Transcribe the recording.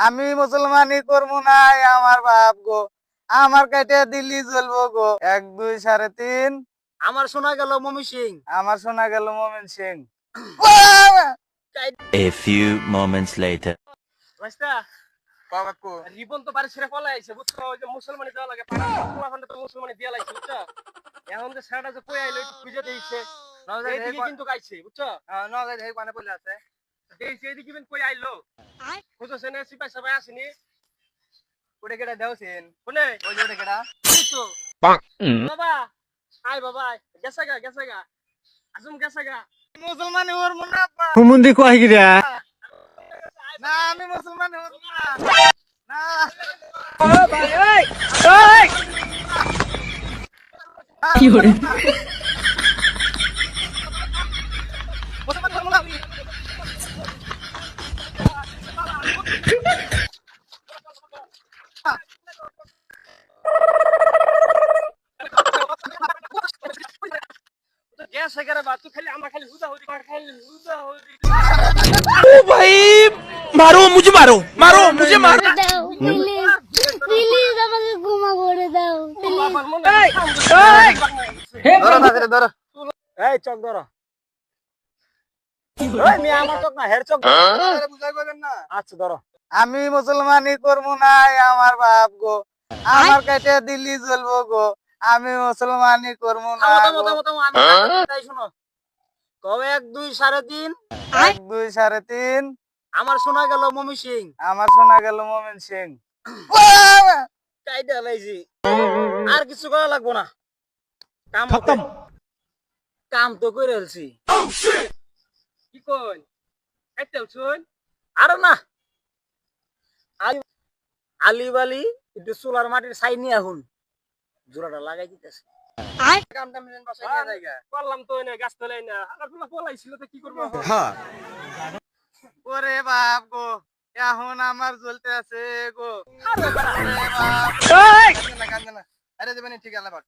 আমি মুসলমানি করবো না আমার বাপ গো, আমার কাটে দিল্লি জ্বলবো গো। 1 2 3.5। আমার শোনা গেল মমি সিং। আমার শোনা গেল মোমেন Singh. A few moments later. রাস্তা বাবাকু রিবন তো বাড়ি ছেড়ে পলাই আইছে বুঝছো, ওই যে মুসলমানি দেওয়া লাগে পাড়া পোলাপানটা তো মুসলমানি দিয়া লাইছে বুঝছো। এখন যে ছেড়াটা যে কই আইলো একটু খুঁজে দিয়েছে এইদিকে কিন্তু গাইছে বুঝছো। নগাই হে পানে পড়ে আছে। দিয়েছে এইদিকে কিন্তু কই আইলো খুঁজছে না সিপাই সবাই আসেনি। ওটা কেডা দেওছেন? কোনে ওই যে ওটা কেডা? এই তো বাবা আয় বাবা আয়। গেছে গা আজম গেছে গা। মুসলমানি হরমু না আপা। হুমুন্দি কয় গিরা না আমি মুসলমানি হরমু না। না কি করে মুসলমানি হরমু না আমি। তো গেছে গা রে বা তুই খালি আমরা খালি হুদা হুদি খালি হুদা হুদি। ओ भाई मारो मुझे मारो দাও প্লিজ প্লিজ আমাকে ক্ষমা করে দাও প্লিজ আমার মনে ধরো তাড়াতাড়ি ধরো। এই চক ধরো। এই মিয়া আমার চক না হের চক। আরে বুঝাই কইবেন না। আচ্ছা ধরো। আমি মুসলমানি করবো না আমার বাপ গো, আমার কাটে দিল্লি জ্বলবো গো। আমি মুসলমানি করবো না থামো গো। আমি তাই শোনো। কবে 1 2 3.5 1 2 3.5। আমার শোনা গেল মমি সিং। আমার শোনা গেল মোমেন সিং। কাইডা লাইছি আর কিছু করা লাগবো না। কাম খতম। কাম তো করে ফেলছি। কি কই কাইতে শুন আর না আলি একটু সোলার মাটির ছাই নিয়ে এখন জোড়াটা লাগাই দিতেছে। কামটা মিলেন বসাই নিয়ে যাইগা। করলাম তো না গাছ তোলাই না আলাগুলা পলাইছিল তো কি করবো এখন? ওরে বাপ গো, এখন আমার জ্বলতে আছে গো। আরে বাবা, ওরে বাপ। কান্দে না, কান্দে না। আরে দেবেন ঠিক আছে বাট।